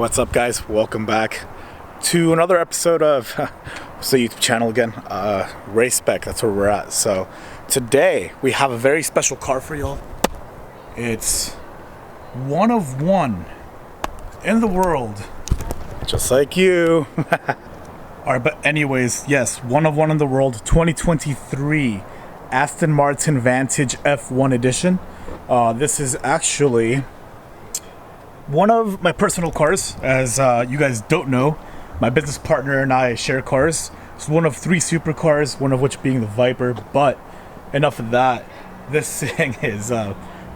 What's up, guys? Welcome back to another episode of what's the YouTube channel again? Race Spec. That's where we're at. So today we have a very special car for y'all. It's one of one in the world, just like you. All right, but anyways, yes, one of one in the world. 2023 Aston Martin Vantage F1 edition. This is actually one of my personal cars. As you guys don't know, my business partner and I share cars. It's one of three supercars, one of which being the Viper. But enough of that. This thing is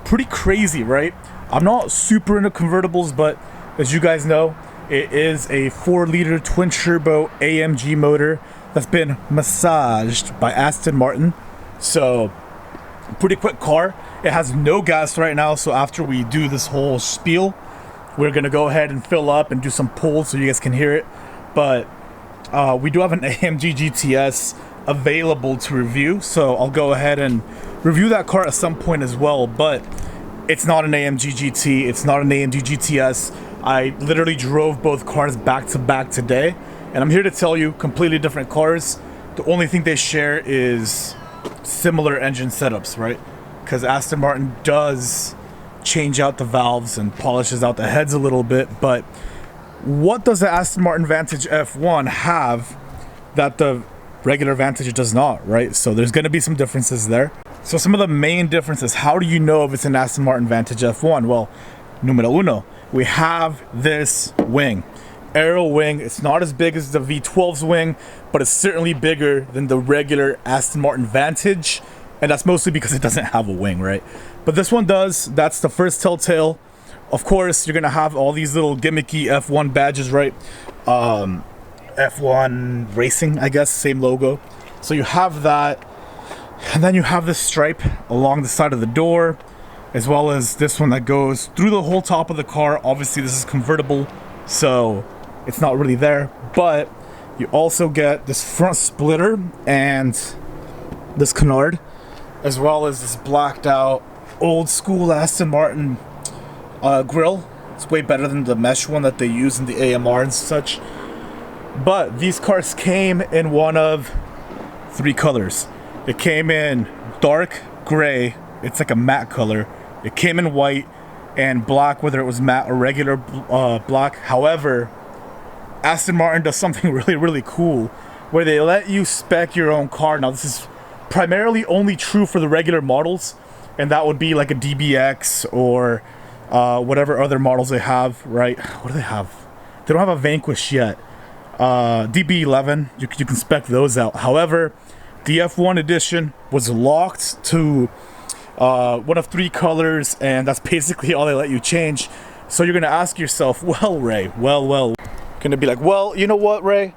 pretty crazy, right? I'm not super into convertibles, but as you guys know, it is a 4-liter twin-turbo AMG motor that's been massaged by Aston Martin. So, pretty quick car. It has no gas right now, so after we do this whole spiel, we're gonna go ahead and fill up and do some pulls so you guys can hear it. But we do have an AMG GTS available to review, so I'll go ahead and review that car at some point as well. But it's not an AMG GT, it's not an AMG GTS. I literally drove both cars back to back today, and I'm here to tell you, completely different cars. The only thing they share is similar engine setups, right? Because Aston Martin does change out the valves and polishes out the heads a little bit, but what does the Aston Martin Vantage F1 have that the regular Vantage does not, right? So there's going to be some differences there. So some of the main differences, how do you know if it's an Aston Martin Vantage F1? Well, numero uno, we have this wing. Aero wing. It's not as big as the V12's wing, but it's certainly bigger than the regular Aston Martin Vantage, and that's mostly because it doesn't have a wing, right? But this one does. That's the first telltale. Of course, you're gonna have all these little gimmicky F1 badges, right? F1 Racing, I guess, same logo. So you have that, and then you have this stripe along the side of the door, as well as this one that goes through the whole top of the car. Obviously, this is convertible, so it's not really there, but you also get this front splitter and this canard, as well as this blacked out old school Aston Martin grille. It's way better than the mesh one that they use in the AMR and such. But these cars came in one of three colors. It came in dark gray, it's like a matte color. It came in white and black, whether it was matte or regular black. However, Aston Martin does something really cool where they let you spec your own car. Now this is primarily only true for the regular models, and that would be like a DBX or whatever other models they have, right? What do they have? They don't have a Vanquish yet. DB11, you can spec those out. However, the F1 edition was locked to one of three colors, and that's basically all they let you change. So you're gonna ask yourself, well, Ray, well, gonna be like, well, you know what, Ray?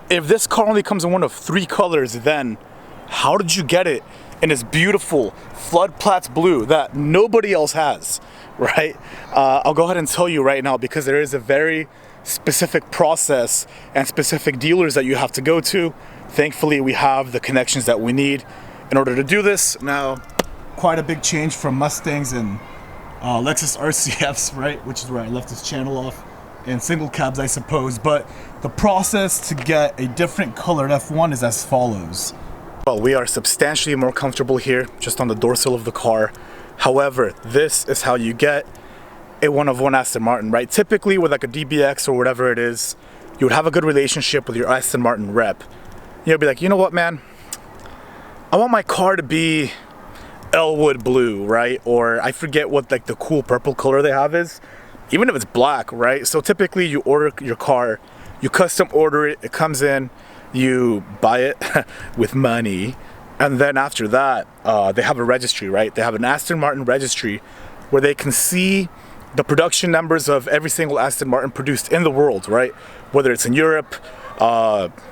If this car only comes in one of three colors, then how did you get it in this beautiful flood Platts blue that nobody else has, right? I'll go ahead and tell you right now, because there is a very specific process and specific dealers that you have to go to. Thankfully, we have the connections that we need in order to do this. Now, quite a big change from Mustangs and Lexus RCFs, right? Which is where I left this channel off. And single cabs, I suppose. But the process to get a different colored F1 is as follows. Well, we are substantially more comfortable here, just on the dorsal of the car. However, this is how you get a one-of-one Aston Martin, right? Typically, with like a DBX or whatever it is, you would have a good relationship with your Aston Martin rep. You'll be like, you know what, man? I want my car to be Elwood blue, right? Or I forget what like the cool purple color they have is. Even if it's black, right? So typically you order your car, you custom order it, it comes in, you buy it with money, and then after that, they have a registry, right? They have an Aston Martin registry where they can see the production numbers of every single Aston Martin produced in the world, right? Whether it's in Europe,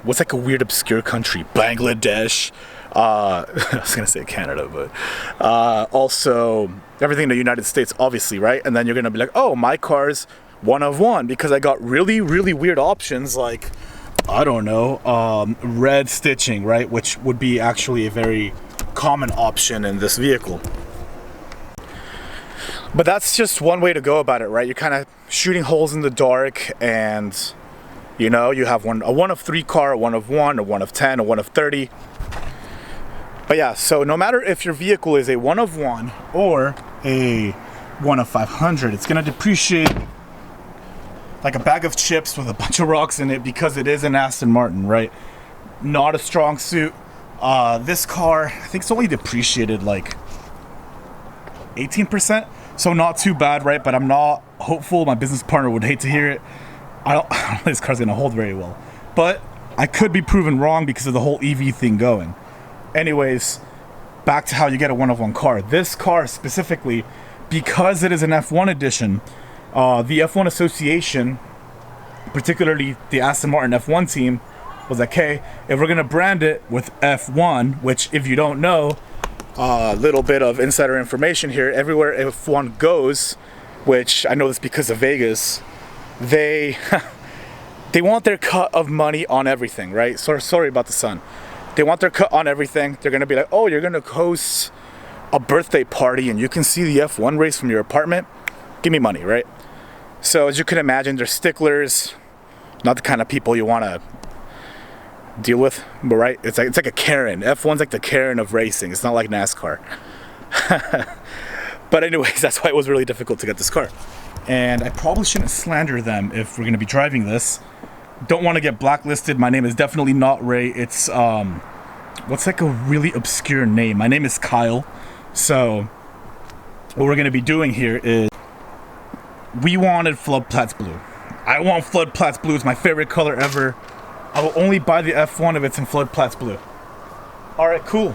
what's like a weird obscure country, Bangladesh, I was gonna say Canada, but also everything in the United States, obviously, right? And then you're gonna be like, oh, my car's one of one because I got really weird options like, I don't know, red stitching, right? Which would be actually a very common option in this vehicle. But that's just one way to go about it, right? You're kind of shooting holes in the dark, and you know, you have a 1 of 3 car, a 1 of 1, a 1 of 10, a 1 of 30. But yeah, so no matter if your vehicle is a 1 of 1 or a 1 of 500, it's gonna depreciate like a bag of chips with a bunch of rocks in it, because it is an Aston Martin, right? Not a strong suit. This car, I think it's only depreciated like 18%, so not too bad, right? But I'm not hopeful. My business partner would hate to hear it. I don't think this car's gonna hold very well, but I could be proven wrong because of the whole EV thing going. Anyways, back to how you get a 1 of 1 car. This car specifically, because it is an F1 edition, the F1 Association, particularly the Aston Martin F1 team, was like, hey, if we're gonna brand it with F1, which if you don't know, a little bit of insider information here, everywhere F1 goes, which I know this because of Vegas, they want their cut of money on everything, right? So sorry about the sun. They want their cut on everything. They're gonna be like, oh, you're gonna host a birthday party and you can see the F1 race from your apartment. Give me money, right? So as you can imagine, they're sticklers, not the kind of people you want to deal with, but right? It's like a Karen. F1's like the Karen of racing. It's not like NASCAR. But anyways, that's why it was really difficult to get this car. And I probably shouldn't slander them if we're going to be driving this. Don't want to get blacklisted. My name is definitely not Ray. It's what's like a really obscure name. My name is Kyle. So what we're going to be doing here is, we wanted Flood Platts Blue. I want Flood Platts Blue. It's my favorite color ever. I will only buy the F1 if it's in Flood Platts Blue. Alright, cool.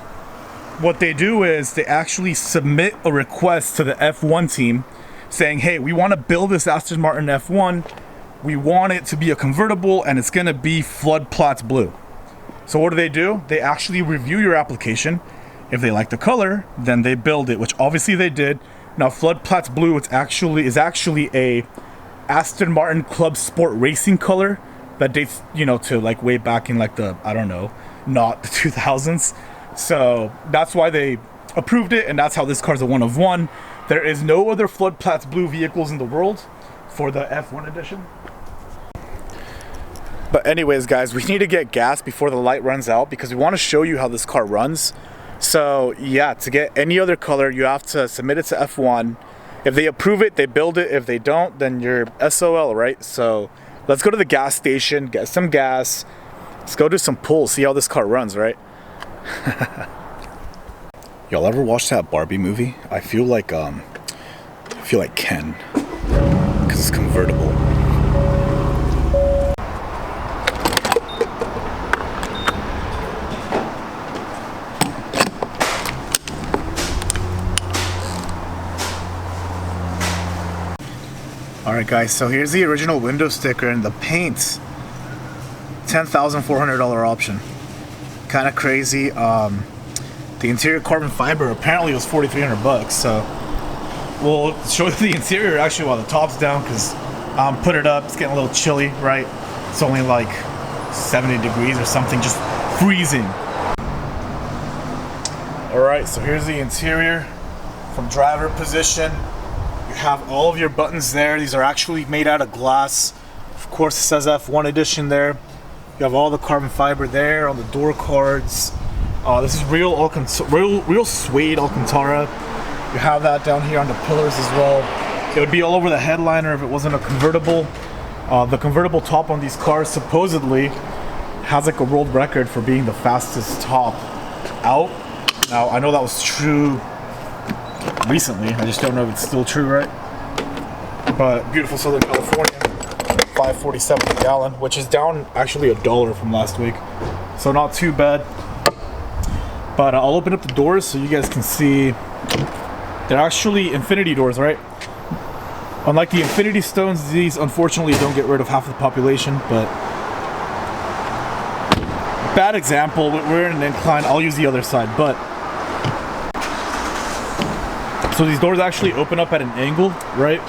What they do is they actually submit a request to the F1 team saying, hey, we want to build this Aston Martin F1. We want it to be a convertible and it's going to be Flood Platts Blue. So what do? They actually review your application. If they like the color, then they build it, which obviously they did. Now, Flood Platts Blue is actually a Aston Martin Club Sport racing color that dates, you know, to like way back in like the, I don't know, not the 2000s. So that's why they approved it, and that's how this car's a 1 of 1. There is no other Flood Platts Blue vehicles in the world for the F1 edition. But anyways, guys, we need to get gas before the light runs out because we want to show you how this car runs. So yeah, to get any other color, you have to submit it to F1. If they approve it, they build it. If they don't, then you're SOL, right? So let's go to the gas station, get some gas. Let's go do some pulls, see how this car runs, right? Y'all ever watch that Barbie movie? I feel like Ken, because it's convertible. Alright guys, so here's the original window sticker and the paint. $10,400 option. Kind of crazy. The interior carbon fiber apparently was $4,300, so we'll show you the interior actually while the top's down, because put it up, it's getting a little chilly, right? It's only like 70 degrees or something, just freezing. Alright, so here's the interior from driver position. You have all of your buttons there. These are actually made out of glass. Of course, it says F1 edition there. You have all the carbon fiber there on the door cards. This is real suede Alcantara. You have that down here on the pillars as well. It would be all over the headliner if it wasn't a convertible. The convertible top on these cars supposedly has like a world record for being the fastest top out. Now, I know that was true recently. I just don't know if it's still true, right? But beautiful Southern California, $5.47 a gallon, which is down actually $1 from last week, so not too bad. But I'll open up the doors so you guys can see. They're actually infinity doors, right? Unlike the Infinity Stones, these unfortunately don't get rid of half the population, but bad example. We're in an incline. I'll use the other side, but so these doors actually open up at an angle, right?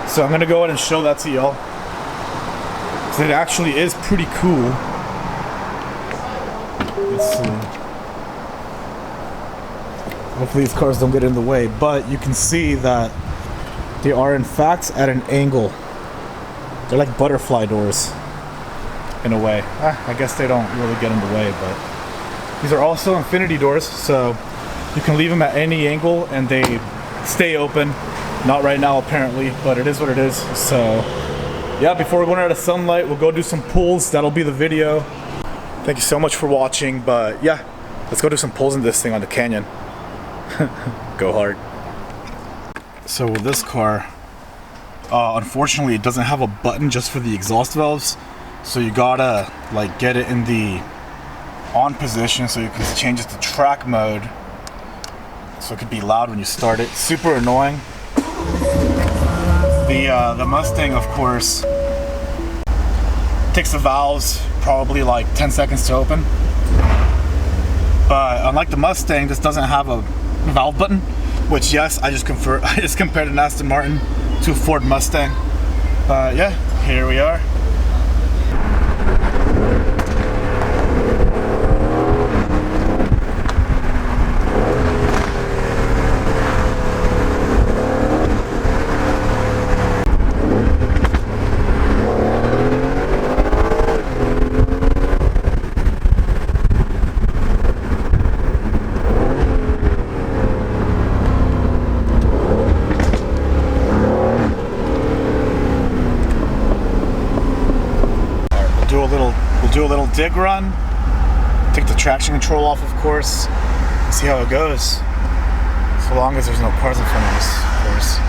So I'm gonna go ahead and show that to y'all. So it actually is pretty cool. Let's see. Hopefully these cars don't get in the way, but you can see that They are in fact at an angle. They're like butterfly doors in a way. I guess they don't really get in the way, but these are also infinity doors, so you can leave them at any angle and they stay open. Not right now apparently, but it is what it is. So yeah, before we go out of sunlight, we'll go do some pulls. That'll be the video. Thank you so much for watching, but yeah, let's go do some pulls in this thing on the canyon. Go hard. So with this car, unfortunately it doesn't have a button just for the exhaust valves, so you gotta like get it in the on position so you can change it to track mode, so it could be loud when you start it. Super annoying. The Mustang, of course, takes the valves probably like 10 seconds to open, but unlike the Mustang, this doesn't have a valve button, which yes, I just compared an Aston Martin to a Ford Mustang. Yeah, here we are. We'll do a little dig run, take the traction control off, of course, and see how it goes. So long as there's no cars in front of us, of course.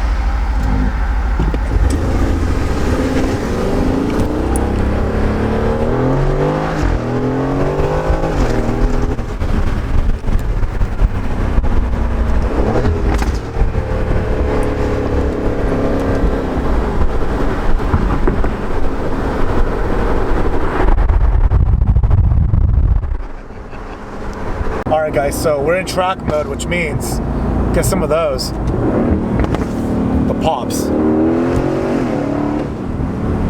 Alright guys, so we're in track mode, which means get some of those. The pops.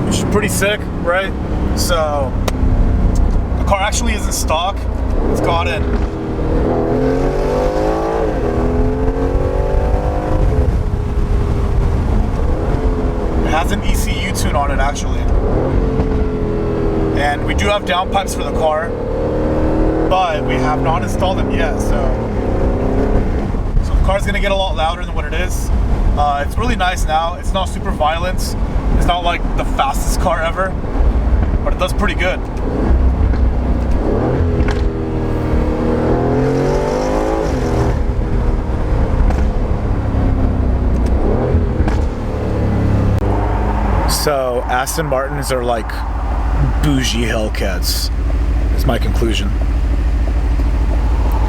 Which is pretty sick, right? So the car actually isn't stock. It's got in. It has an ECU tune on it actually. And we do have downpipes for the car, but we have not installed them yet, so the car's gonna get a lot louder than what it is. It's really nice now. It's not super violent. It's not like the fastest car ever, but it does pretty good. So Aston Martins are like bougie Hellcats, is my conclusion.